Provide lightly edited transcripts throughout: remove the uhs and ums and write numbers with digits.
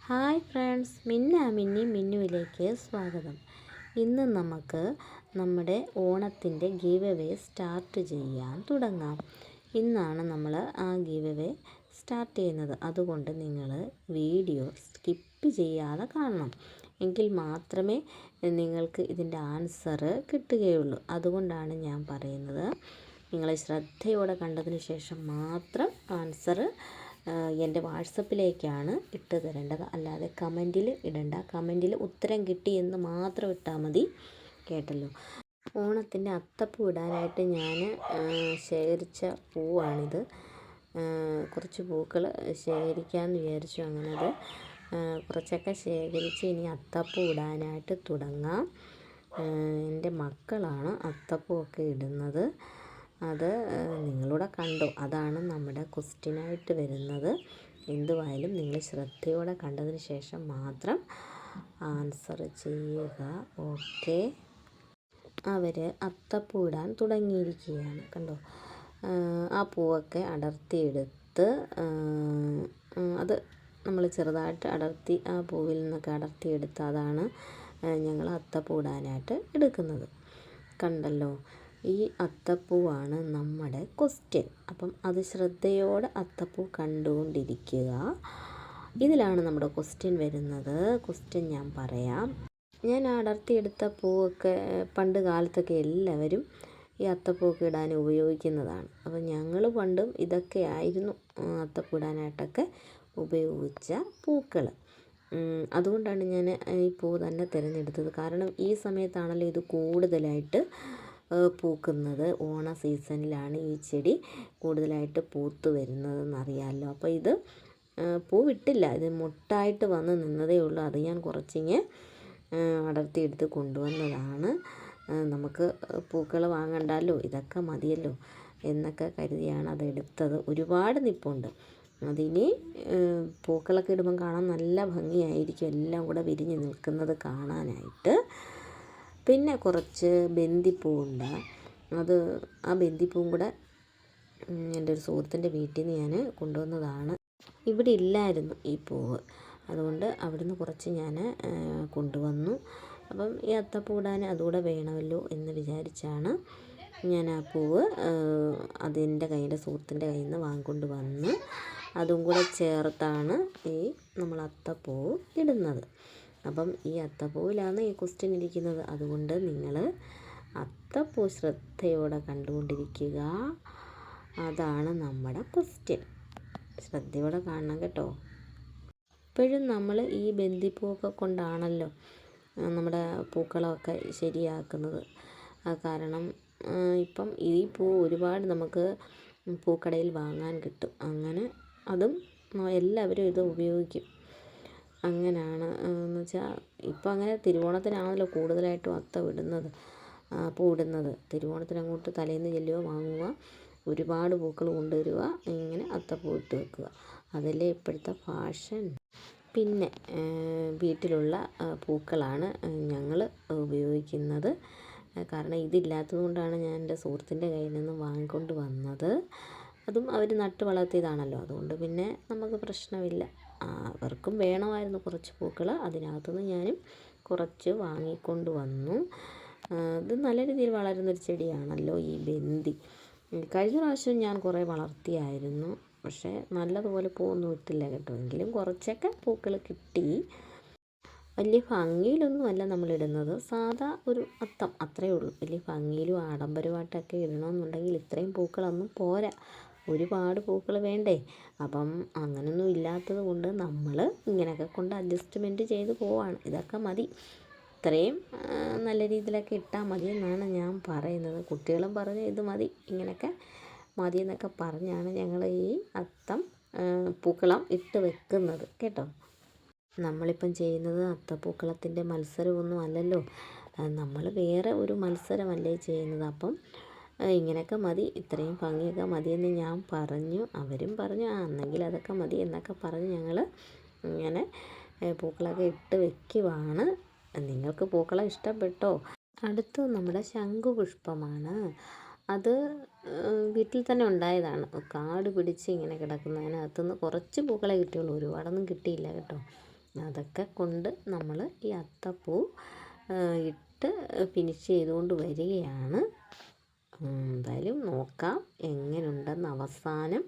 Hi friends, മിന്നുവിലേക്ക് സ്വാഗതം. ഇന്ന് നമുക്ക് നമ്മുടെ ഓണത്തിൻ്റെ ഗീവ് അവേ സ്റ്റാർട്ട് ചെയ്യാൻ തുടങ്ങാം. ഇന്നാണ് നമ്മൾ ആ ഗീവ് അവേ സ്റ്റാർട്ട് ചെയ്യുന്നത്. അതുകൊണ്ട് നിങ്ങൾ വീഡിയോ സ്കിപ്പ് ചെയ്യാതെ കാണണം. എങ്കിൽ മാത്രമേ നിങ്ങൾക്ക് ഇതിൻ്റെ ആൻസർ കിട്ടുകയുള്ളൂ. അതുകൊണ്ടാണ് ഞാൻ പറയുന്നത്, നിങ്ങൾ ശ്രദ്ധയോടെ കണ്ടതിന് ശേഷം മാത്രം ആൻസർ എൻ്റെ വാട്സപ്പിലേക്കാണ് ഇട്ട് തരേണ്ടത്. അല്ലാതെ കമൻറ്റിൽ ഇടണ്ട. കമൻറ്റിൽ ഉത്തരം കിട്ടി എന്ന് മാത്രം ഇട്ടാൽ മതി, കേട്ടല്ലോ. ഓണത്തിൻ്റെ അത്തപ്പൂ ഇടാനായിട്ട് ഞാൻ ശേഖരിച്ച പൂവാണിത്. കുറച്ച് പൂക്കൾ ശേഖരിക്കാമെന്ന് വിചാരിച്ചു. അങ്ങനെ അത് കുറച്ചൊക്കെ ശേഖരിച്ച് ഇനി അത്തപ്പൂ ഇടാനായിട്ട് തുടങ്ങാം. എൻ്റെ മക്കളാണ് അത്തപ്പൂവൊക്കെ ഇടുന്നത്. അത് നിങ്ങളൂടെ കണ്ടോ? അതാണ് നമ്മുടെ ക്വസ്റ്റ്യനായിട്ട് വരുന്നത്. എന്തുവായാലും നിങ്ങൾ ശ്രദ്ധയോടെ കണ്ടതിന് ശേഷം മാത്രം ആൻസർ ചെയ്യുക. ഓക്കെ. അവർ അത്തപ്പൂ ഇടാൻ തുടങ്ങിയിരിക്കുകയാണ്, കണ്ടോ. ആ പൂവൊക്കെ അടർത്തിയെടുത്ത് അത് നമ്മൾ ചെറുതായിട്ട് അടർത്തി, ആ പൂവിൽ നിന്നൊക്കെ അടർത്തിയെടുത്ത് അതാണ് ഞങ്ങൾ അത്തപ്പൂ ഇടാനായിട്ട് എടുക്കുന്നത്. കണ്ടല്ലോ, ഈ അത്തപ്പൂവാണ് നമ്മുടെ ക്വസ്റ്റ്യൻ. അപ്പം അത് ശ്രദ്ധയോടെ അത്തപ്പൂ കണ്ടുകൊണ്ടിരിക്കുക. ഇതിലാണ് നമ്മുടെ ക്വസ്റ്റ്യൻ വരുന്നത്. ക്വസ്റ്റ്യൻ ഞാൻ പറയാം. ഞാൻ അടർത്തിയെടുത്ത പൂവൊക്കെ പണ്ട് കാലത്തൊക്കെ എല്ലാവരും ഈ അത്തപ്പൂവൊക്കെ ഇടാൻ ഉപയോഗിക്കുന്നതാണ്. അപ്പം ഞങ്ങൾ പണ്ടും ഇതൊക്കെ ആയിരുന്നു അത്തപ്പൂ ഇടാനായിട്ടൊക്കെ ഉപയോഗിച്ച പൂക്കൾ. അതുകൊണ്ടാണ് ഞാൻ ഈ പൂ തന്നെ തിരഞ്ഞെടുത്തത്. കാരണം ഈ സമയത്താണല്ലോ ഇത് കൂടുതലായിട്ട് പൂക്കുന്നത്. ഓണ സീസണിലാണ് ഈ ചെടി കൂടുതലായിട്ട് പൂത്ത് വരുന്നതെന്നറിയാമല്ലോ. അപ്പോൾ ഇത് പൂവിട്ടില്ല, ഇത് മുട്ടായിട്ട് വന്ന് നിന്നതേ ഉള്ളൂ. അത് ഞാൻ കുറച്ചിങ്ങ് അടർത്തിയെടുത്ത് കൊണ്ടുവന്നതാണ്. നമുക്ക് പൂക്കൾ വാങ്ങണ്ടല്ലോ, ഇതൊക്കെ മതിയല്ലോ എന്നൊക്കെ കരുതിയാണ് അതെടുത്തത്. ഒരുപാട് നിപ്പുണ്ട്. അതിനി പൂക്കളൊക്കെ ഇടുമ്പം കാണാൻ നല്ല ഭംഗിയായിരിക്കും, എല്ലാം കൂടെ വിരിഞ്ഞ് നിൽക്കുന്നത് കാണാനായിട്ട്. പിന്നെ കുറച്ച് ബന്ദിപ്പൂവുണ്ട്. ആ ബന്ദിപ്പൂവും കൂടെ എൻ്റെ ഒരു സുഹൃത്തിൻ്റെ വീട്ടിൽ നിന്ന് ഞാൻ കൊണ്ടുവന്നതാണ്. ഇവിടെ ഇല്ലായിരുന്നു ഈ പൂവ്, അതുകൊണ്ട് അവിടുന്ന് കുറച്ച് ഞാൻ കൊണ്ടുവന്നു. അപ്പം ഈ അത്തപ്പൂ ഇടാൻ അതുകൂടെ വേണമല്ലോ എന്ന് വിചാരിച്ചാണ് ഞാൻ ആ പൂവ് അതിൻ്റെ സുഹൃത്തിൻ്റെ കയ്യിൽ നിന്ന് വാങ്ങിക്കൊണ്ട് വന്ന് അതും കൂടെ ചേർത്താണ് ഈ നമ്മൾ അത്തപ്പൂവ് ഇടുന്നത്. അപ്പം ഈ അത്തപ്പൂവിലാണ് ഈ ക്വസ്റ്റ്യൻ ഇരിക്കുന്നത്. അതുകൊണ്ട് നിങ്ങൾ അത്തപ്പൂ ശ്രദ്ധയോടെ കണ്ടുകൊണ്ടിരിക്കുക. അതാണ് നമ്മുടെ ക്വസ്റ്റ്യൻ. ശ്രദ്ധയോടെ കാണണം കേട്ടോ. ഇപ്പോഴും നമ്മൾ ഈ ബന്ദിപ്പൂവൊക്കെ കൊണ്ടാണല്ലോ നമ്മുടെ പൂക്കളമൊക്കെ ശരിയാക്കുന്നത്. കാരണം ഇപ്പം ഈ പൂ ഒരുപാട് നമുക്ക് പൂക്കടയിൽ വാങ്ങാൻ കിട്ടും. അങ്ങനെ അതും എല്ലാവരും ഇത് ഉപയോഗിക്കും. അങ്ങനെയാണ് എന്ന് വെച്ചാൽ ഇപ്പം അങ്ങനെ തിരുവോണത്തിനാണല്ലോ കൂടുതലായിട്ടും പൂ ഇടുന്നത്. തിരുവോണത്തിന് അങ്ങോട്ട് തലേന്ന് ചെല്ലുക, വാങ്ങുക, ഒരുപാട് പൂക്കൾ കൊണ്ടുവരിക, ഇങ്ങനെ അത്തപ്പൂ ഇട്ട് വെക്കുക. അതല്ലേ ഇപ്പോഴത്തെ ഫാഷൻ. പിന്നെ വീട്ടിലുള്ള പൂക്കളാണ് ഞങ്ങൾ ഉപയോഗിക്കുന്നത്. കാരണം ഇതില്ലാത്തത് കൊണ്ടാണ് ഞാൻ എൻ്റെ സുഹൃത്തിൻ്റെ കയ്യിൽ നിന്ന് വാങ്ങിക്കൊണ്ട് വന്നത്. അതും അവർ നട്ട് വളർത്തിയതാണല്ലോ, അതുകൊണ്ട് പിന്നെ നമുക്ക് പ്രശ്നമില്ല. അവർക്കും വേണമായിരുന്നു കുറച്ച് പൂക്കൾ. അതിനകത്തുനിന്ന് ഞാനും കുറച്ച് വാങ്ങിക്കൊണ്ട് വന്നു. ഇത് നല്ല രീതിയിൽ വളരുന്നൊരു ചെടിയാണല്ലോ ഈ ബന്ദി. കഴിഞ്ഞ പ്രാവശ്യം ഞാൻ കുറേ വളർത്തിയായിരുന്നു, പക്ഷേ നല്ലതുപോലെ പൂവൊന്നും ഇട്ടില്ല കേട്ടോ. എങ്കിലും കുറച്ചൊക്കെ പൂക്കൾ കിട്ടി. വലിയ ഭംഗിയിലൊന്നുമല്ല നമ്മളിടുന്നത്, സാധാ ഒരു അത്തം, അത്രയേ ഉള്ളൂ. വലിയ ഭംഗിയിലും ആഡംബരമായിട്ടൊക്കെ ഇടണമെന്നുണ്ടെങ്കിൽ ഇത്രയും പൂക്കളൊന്നും പോരാ, ഒരുപാട് പൂക്കൾ വേണ്ടേ. അപ്പം അങ്ങനൊന്നും ഇല്ലാത്തത് കൊണ്ട് നമ്മൾ ഇങ്ങനെയൊക്കെ കൊണ്ട് അഡ്ജസ്റ്റ്മെൻറ്റ് ചെയ്ത് പോവാണ്. ഇതൊക്കെ മതി, ഇത്രയും നല്ല രീതിയിലൊക്കെ ഇട്ടാൽ മതി എന്നാണ് ഞാൻ പറയുന്നത്. കുട്ടികളും പറഞ്ഞ് ഇത് മതി, ഇങ്ങനെയൊക്കെ മതി എന്നൊക്കെ പറഞ്ഞാണ് ഞങ്ങൾ ഈ അത്തം പൂക്കളം ഇട്ട് വെക്കുന്നത് കേട്ടോ. നമ്മളിപ്പം ചെയ്യുന്നത് അത്തപ്പൂക്കളത്തിൻ്റെ മത്സരമൊന്നും അല്ലല്ലോ, നമ്മൾ വേറെ ഒരു മത്സരമല്ലേ ചെയ്യുന്നത്. അപ്പം ഇങ്ങനെയൊക്കെ മതി, ഇത്രയും ഭംഗിയൊക്കെ മതിയെന്ന് ഞാൻ പറഞ്ഞു. അവരും പറഞ്ഞു എന്നെങ്കിൽ അതൊക്കെ മതി എന്നൊക്കെ പറഞ്ഞ് ഞങ്ങൾ ഇങ്ങനെ പൂക്കളൊക്കെ ഇട്ട് വെക്കുവാണ്. നിങ്ങൾക്ക് പൂക്കളം ഇഷ്ടപ്പെട്ടോ? അടുത്ത് നമ്മുടെ ശംഖുപുഷ്പമാണ്. അത് വീട്ടിൽ തന്നെ ഉണ്ടായതാണ്. കാട് പിടിച്ച് ഇങ്ങനെ കിടക്കുന്നതിനകത്തുനിന്ന് കുറച്ച് പൂക്കളെ കിട്ടിയുള്ളൂ, ഒരുപാടൊന്നും കിട്ടിയില്ല കേട്ടോ. അതൊക്കെ കൊണ്ട് നമ്മൾ ഈ അത്തപ്പൂ ഇട്ട് ഫിനിഷ് ചെയ്തുകൊണ്ട് വരികയാണ്. എന്തായാലും നോക്കാം എങ്ങനെയുണ്ടെന്ന് അവസാനം.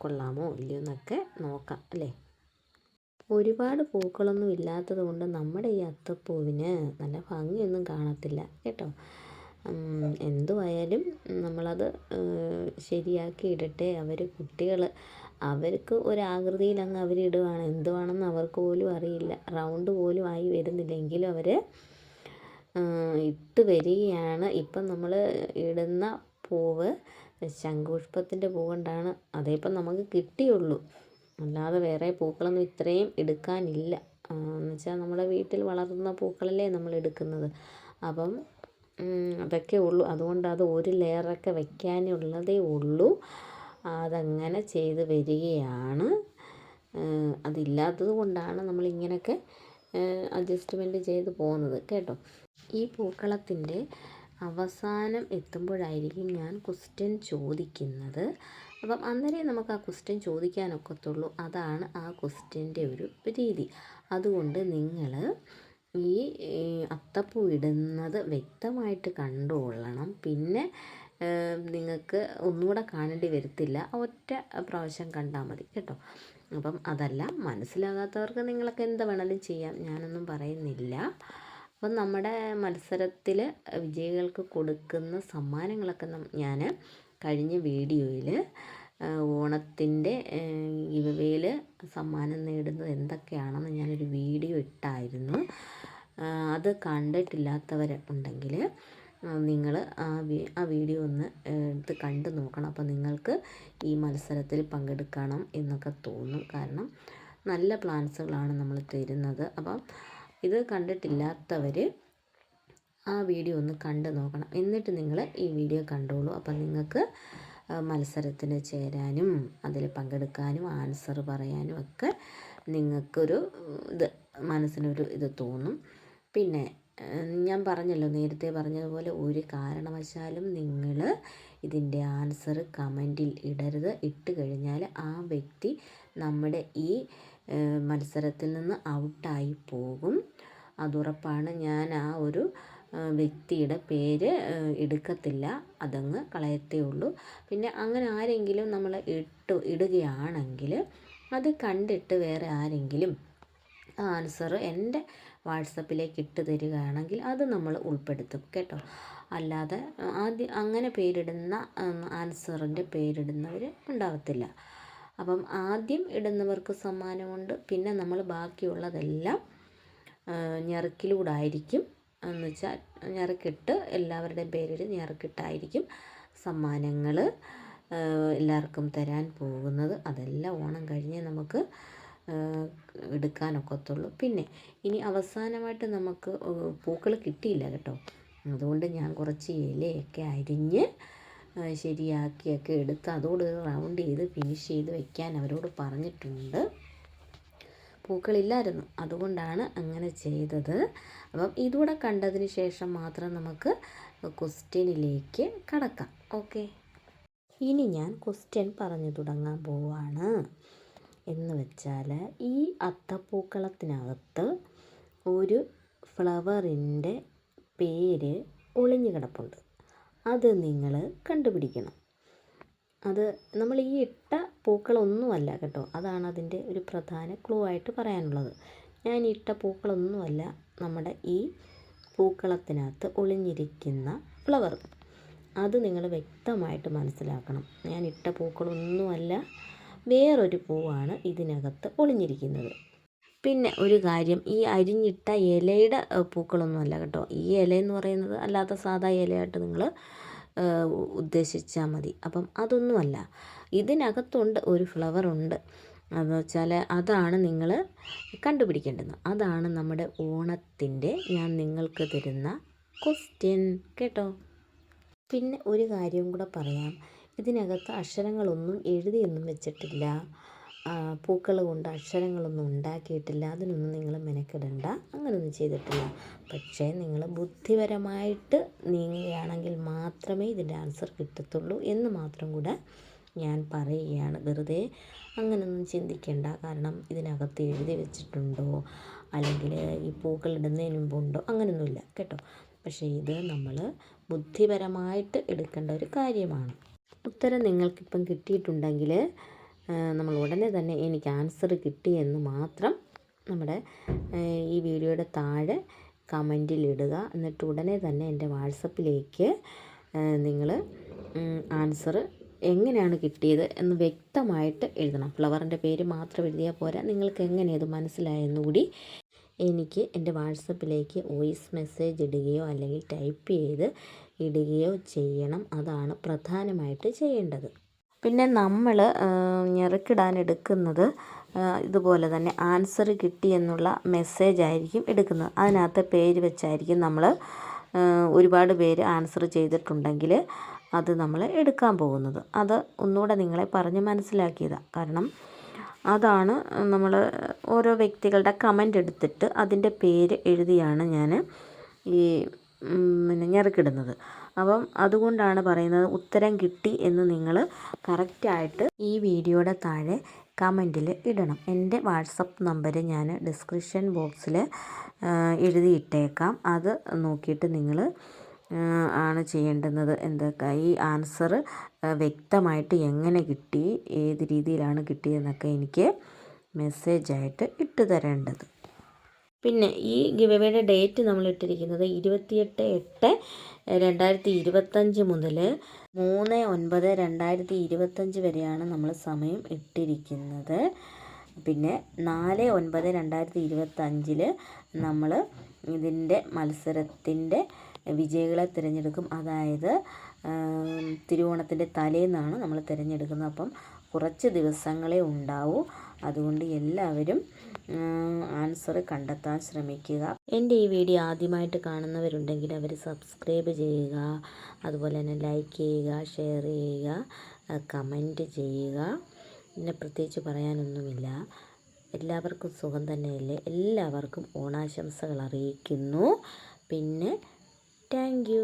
കൊള്ളാമോ ഇല്ലയോ എന്നൊക്കെ നോക്കാം അല്ലേ. ഒരുപാട് പൂക്കളൊന്നും ഇല്ലാത്തത് കൊണ്ട് നമ്മുടെ ഈ അത്തപ്പൂവിന് നല്ല ഭംഗിയൊന്നും കാണത്തില്ല കേട്ടോ. എന്തുവായാലും നമ്മളത് ശരിയാക്കി ഇടട്ടെ. കുട്ടികൾ അവർക്ക് ഒരാകൃതിയിൽ അങ്ങ് അവരിടുവാണ്. എന്തുവാണെന്ന് അവർക്ക് പോലും അറിയില്ല. റൗണ്ട് പോലും ആയി വരുന്നില്ലെങ്കിലും അവർ ഇട്ട് വരികയാണ്. ഇപ്പം നമ്മൾ ഇടുന്ന പൂവ് ശംഖുപുഷ്പത്തിൻ്റെ പൂ കൊണ്ടാണ്. അതേപ്പം നമുക്ക് കിട്ടിയുള്ളൂ. അല്ലാതെ വേറെ പൂക്കളൊന്നും ഇത്രയും എടുക്കാനില്ല. എന്ന് വെച്ചാൽ നമ്മുടെ വീട്ടിൽ വളർത്തുന്ന പൂക്കളല്ലേ നമ്മൾ എടുക്കുന്നത്. അപ്പം അതൊക്കെ ഉള്ളൂ. അതുകൊണ്ട് അത് ഒരു ലെയറൊക്കെ വയ്ക്കാനുള്ളതേ ഉള്ളൂ. അതങ്ങനെ ചെയ്ത് വരികയാണ്. അതില്ലാത്തത് കൊണ്ടാണ് നമ്മളിങ്ങനെയൊക്കെ അഡ്ജസ്റ്റ്മെൻറ്റ് ചെയ്ത് പോകുന്നത് കേട്ടോ. ഈ പൂക്കളത്തിൻ്റെ അവസാനം എത്തുമ്പോഴായിരിക്കും ഞാൻ ക്വസ്റ്റ്യൻ ചോദിക്കുന്നത്. അപ്പം അന്നേരം നമുക്ക് ആ ക്വസ്റ്റ്യൻ ചോദിക്കാനൊക്കത്തുള്ളൂ. അതാണ് ആ ക്വസ്റ്റ്യൻ്റെ ഒരു രീതി. അതുകൊണ്ട് നിങ്ങൾ ഈ അത്തപ്പൂ ഇടുന്നത് വ്യക്തമായിട്ട് കണ്ടുകൊള്ളണം. പിന്നെ നിങ്ങൾക്ക് ഒന്നുകൂടെ കാണേണ്ടി വരത്തില്ല. ഒറ്റ പ്രാവശ്യം കണ്ടാൽ മതി കേട്ടോ. അപ്പം അതല്ല, മനസ്സിലാകാത്തവർക്ക് നിങ്ങളൊക്കെ എന്ത് വേണമെങ്കിലും ചെയ്യാം, ഞാനൊന്നും പറയുന്നില്ല. അപ്പം നമ്മുടെ മത്സരത്തിൽ വിജയികൾക്ക് കൊടുക്കുന്ന സമ്മാനങ്ങളൊക്കെ ഞാൻ കഴിഞ്ഞ വീഡിയോയിൽ ഓണത്തിൻ്റെ ഗിവവേയിൽ സമ്മാനം നേടുന്നത് എന്തൊക്കെയാണെന്ന് ഞാനൊരു വീഡിയോ ഇട്ടായിരുന്നു. അത് കണ്ടിട്ടില്ലാത്തവർ ഉണ്ടെങ്കിൽ നിങ്ങൾ ആ വീഡിയോ ഒന്ന് എടുത്ത് കണ്ടു നോക്കണം. അപ്പോൾ നിങ്ങൾക്ക് ഈ മത്സരത്തിൽ പങ്കെടുക്കണം എന്നൊക്കെ തോന്നും. കാരണം നല്ല പ്ലാൻസുകളാണ് നമ്മൾ തരുന്നത്. അപ്പം ഇത് കണ്ടിട്ടില്ലാത്തവർ ആ വീഡിയോ ഒന്ന് കണ്ടു നോക്കണം. എന്നിട്ട് നിങ്ങൾ ഈ വീഡിയോ കണ്ടോളൂ. അപ്പം നിങ്ങൾക്ക് മത്സരത്തിന് ചേരാനും അതിൽ പങ്കെടുക്കാനും ആൻസർ പറയാനും ഒക്കെ നിങ്ങൾക്കൊരു മനസ്സിനൊരു ഇത് തോന്നും. പിന്നെ ഞാൻ പറഞ്ഞല്ലോ, നേരത്തെ പറഞ്ഞതുപോലെ ഒരു കാരണവശാലും നിങ്ങൾ ഇതിൻ്റെ ആൻസർ കമൻറ്റിൽ ഇടരുത്. ഇട്ട് കഴിഞ്ഞാൽ ആ വ്യക്തി നമ്മുടെ ഈ മത്സരത്തിൽ നിന്ന് ഔട്ടായി പോകും. അതുറപ്പാണ്. ഞാൻ ആ ഒരു വ്യക്തിയുടെ പേര് എടുക്കത്തില്ല, അതങ്ങ് കളയത്തേ ഉള്ളൂ. പിന്നെ അങ്ങനെ ആരെങ്കിലും നമ്മൾ ഇടുകയാണെങ്കിൽ അത് കണ്ടിട്ട് വേറെ ആരെങ്കിലും ആൻസർ എൻ്റെ വാട്സപ്പിലേക്ക് ഇട്ട് തരികയാണെങ്കിൽ അത് നമ്മൾ ഉൾപ്പെടുത്തും കേട്ടോ. അല്ലാതെ ആദ്യം അങ്ങനെ പേരിടുന്ന ആൻസറിൻ്റെ പേരിടുന്നവർ ഉണ്ടാകത്തില്ല. അപ്പം ആദ്യം ഇടുന്നവർക്ക് സമ്മാനമുണ്ട്. പിന്നെ നമ്മൾ ബാക്കിയുള്ളതെല്ലാം ഞെറുക്കിലൂടായിരിക്കും. എന്ന് വെച്ചാൽ ഞെറുക്കിട്ട് എല്ലാവരുടെയും പേരിൽ ഞെറുക്കിട്ടായിരിക്കും സമ്മാനങ്ങൾ എല്ലാവർക്കും തരാൻ പോകുന്നത്. അതെല്ലാം ഓണം കഴിഞ്ഞേ നമുക്ക് എടുക്കാനൊക്കത്തുള്ളൂ. പിന്നെ ഇനി അവസാനമായിട്ട് നമുക്ക് പൂക്കൾ കിട്ടിയില്ല കേട്ടോ. അതുകൊണ്ട് ഞാൻ കുറച്ച് ഇലയൊക്കെ അരിഞ്ഞ് ശരിയാക്കിയൊക്കെ എടുത്ത് അതോട് റൗണ്ട് ചെയ്ത് ഫിനിഷ് ചെയ്ത് വയ്ക്കാൻ അവരോട് പറഞ്ഞിട്ടുണ്ട്. പൂക്കളില്ലായിരുന്നു, അതുകൊണ്ടാണ് അങ്ങനെ ചെയ്തത്. അപ്പം ഇതുകൂടെ കണ്ടതിന് ശേഷം മാത്രം നമുക്ക് ക്വസ്റ്റ്യനിലേക്ക് കടക്കാം. ഓക്കെ, ഇനി ഞാൻ ക്വസ്റ്റ്യൻ പറഞ്ഞു തുടങ്ങാൻ പോവാണ്. എന്ന് വെച്ചാൽ ഈ അത്തപ്പൂക്കളത്തിനകത്ത് ഒരു ഫ്ലവറിൻ്റെ പേര് ഒളിഞ്ഞു കിടപ്പുണ്ട്. അത് നിങ്ങൾ കണ്ടുപിടിക്കണം. അത് നമ്മൾ ഈ ഇട്ട പൂക്കളൊന്നുമല്ല കേട്ടോ. അതാണ് അതിൻ്റെ ഒരു പ്രധാന ക്ലൂ ആയിട്ട് പറയാനുള്ളത്. ഞാൻ ഇട്ട പൂക്കളൊന്നുമല്ല നമ്മുടെ ഈ പൂക്കളത്തിനകത്ത് ഒളിഞ്ഞിരിക്കുന്ന ഫ്ലവർ. അത് നിങ്ങൾ വ്യക്തമായിട്ട് മനസ്സിലാക്കണം. ഞാൻ ഇട്ട പൂക്കളൊന്നുമല്ല, വേറൊരു പൂവാണ് ഇതിനകത്ത് ഒളിഞ്ഞിരിക്കുന്നത്. പിന്നെ ഒരു കാര്യം, ഈ അരിഞ്ഞിട്ട ഇലയുടെ പൂക്കളൊന്നുമല്ല കേട്ടോ. ഈ ഇലയെന്ന് പറയുന്നത് അല്ലാത്ത സാധാ ഇലയായിട്ട് നിങ്ങൾ ഉദ്ദേശിച്ചാൽ മതി. അപ്പം അതൊന്നുമല്ല, ഇതിനകത്തുണ്ട് ഒരു ഫ്ലവറുണ്ട്. എന്ന് വെച്ചാൽ അതാണ് നിങ്ങൾ കണ്ടുപിടിക്കേണ്ടത്. അതാണ് നമ്മുടെ ഓണത്തിൻ്റെ ഞാൻ നിങ്ങൾക്ക് തരുന്ന ക്വസ്റ്റ്യൻ കേട്ടോ. പിന്നെ ഒരു കാര്യം കൂടെ പറയാം. ഇതിനകത്ത് അക്ഷരങ്ങളൊന്നും എഴുതിയൊന്നും വെച്ചിട്ടില്ല. പൂക്കൾ കൊണ്ട് അക്ഷരങ്ങളൊന്നും ഉണ്ടാക്കിയിട്ടില്ല. അതിനൊന്നും നിങ്ങൾ മെനക്കെടണ്ട, അങ്ങനെയൊന്നും ചെയ്തിട്ടില്ല. പക്ഷേ നിങ്ങൾ ബുദ്ധിപരമായിട്ട് നീങ്ങുകയാണെങ്കിൽ മാത്രമേ ഇതിൻ്റെ ആൻസർ കിട്ടത്തുള്ളൂ എന്ന് മാത്രം കൂടെ ഞാൻ പറയുകയാണ്. വെറുതെ അങ്ങനെയൊന്നും ചിന്തിക്കേണ്ട. കാരണം ഇതിനകത്ത് എഴുതി വെച്ചിട്ടുണ്ടോ അല്ലെങ്കിൽ ഈ പൂക്കൾ ഇടുന്നതിന് മുമ്പുണ്ടോ അങ്ങനെയൊന്നുമില്ല കേട്ടോ. പക്ഷേ ഇത് നമ്മൾ ബുദ്ധിപരമായിട്ട് എടുക്കേണ്ട ഒരു കാര്യമാണ്. ഉത്തരം നിങ്ങൾക്കിപ്പം കിട്ടിയിട്ടുണ്ടെങ്കിൽ നമ്മൾ ഉടനെ തന്നെ എനിക്ക് ആൻസർ കിട്ടിയെന്ന് മാത്രം നമ്മുടെ ഈ വീഡിയോയുടെ താഴെ കമൻറ്റിലിടുക. എന്നിട്ട് ഉടനെ തന്നെ എൻ്റെ വാട്സപ്പിലേക്ക് നിങ്ങൾ ആൻസർ എങ്ങനെയാണ് കിട്ടിയത് എന്ന് വ്യക്തമായിട്ട് എഴുതണം. ഫ്ലവറിൻ്റെ പേര് മാത്രം എഴുതിയാൽ പോരാ, നിങ്ങൾക്ക് എങ്ങനെ ഇത് മനസ്സിലായെന്നുകൂടി എനിക്ക് എൻ്റെ വാട്സപ്പിലേക്ക് വോയിസ് മെസ്സേജ് ഇടുകയോ അല്ലെങ്കിൽ ടൈപ്പ് ചെയ്ത് ഇടുകയോ ചെയ്യണം. അതാണ് പ്രധാനമായിട്ട് ചെയ്യേണ്ടത്. പിന്നെ നമ്മൾ ഞെറുക്കിടാൻ എടുക്കുന്നത് ഇതുപോലെ തന്നെ ആൻസർ കിട്ടിയെന്നുള്ള മെസ്സേജ് ആയിരിക്കും എടുക്കുന്നത്. അതിനകത്ത് പേര് വെച്ചായിരിക്കും നമ്മൾ ഒരുപാട് പേര് ആൻസർ ചെയ്തിട്ടുണ്ടെങ്കിൽ അത് നമ്മൾ എടുക്കാൻ പോകുന്നത്. അത് ഒന്നുകൂടെ നിങ്ങളെ പറഞ്ഞ് മനസ്സിലാക്കിയതാണ്. കാരണം അതാണ് നമ്മൾ ഓരോ വ്യക്തികളുടെ കമൻ്റ് എടുത്തിട്ട് അതിൻ്റെ പേര് എഴുതിയാണ് ഞാൻ ഈ ഞെറുക്കിടുന്നത്. അപ്പം അതുകൊണ്ടാണ് പറയുന്നത് ഉത്തരം കിട്ടി എന്ന് നിങ്ങൾ കറക്റ്റായിട്ട് ഈ വീഡിയോയുടെ താഴെ കമൻറ്റിൽ ഇടണം. എൻ്റെ വാട്സപ്പ് നമ്പർ ഞാൻ ഡിസ്ക്രിപ്ഷൻ ബോക്സിൽ എഴുതിയിട്ടേക്കാം. അത് നോക്കിയിട്ട് നിങ്ങൾ ആണ് ചെയ്യേണ്ടുന്നത്. എന്തൊക്കെ ഈ ആൻസർ വ്യക്തമായിട്ട് എങ്ങനെ കിട്ടി, ഏത് രീതിയിലാണ് കിട്ടിയതെന്നൊക്കെ എനിക്ക് മെസ്സേജായിട്ട് ഇട്ട് തരേണ്ടത്. പിന്നെ ഈ ഗിവ് ഡേറ്റ് നമ്മൾ ഇട്ടിരിക്കുന്നത് 28/8/2025 മുതൽ 3/9/2025 വരെയാണ് നമ്മൾ സമയം ഇട്ടിരിക്കുന്നത്. പിന്നെ 4/9/2025 നമ്മൾ ഇതിൻ്റെ മത്സരത്തിൻ്റെ വിജയികളെ തിരഞ്ഞെടുക്കും. അതായത് തിരുവോണത്തിൻ്റെ തലേന്നാണ് നമ്മൾ തിരഞ്ഞെടുക്കുന്നത്. അപ്പം കുറച്ച് ദിവസങ്ങളേ ഉണ്ടാവൂ. അതുകൊണ്ട് എല്ലാവരും ആൻസർ കണ്ടെത്താൻ ശ്രമിക്കുക. എൻ്റെ ഈ വീഡിയോ ആദ്യമായിട്ട് കാണുന്നവരുണ്ടെങ്കിൽ അവർ സബ്സ്ക്രൈബ് ചെയ്യുക, അതുപോലെ തന്നെ ലൈക്ക് ചെയ്യുക, ഷെയർ ചെയ്യുക, കമൻറ്റ് ചെയ്യുക. പിന്നെ പ്രത്യേകിച്ച് പറയാനൊന്നുമില്ല. എല്ലാവർക്കും സുഖം തന്നെയല്ലേ? എല്ലാവർക്കും ഓണാശംസകൾ അറിയിക്കുന്നു. പിന്നെ താങ്ക് യു.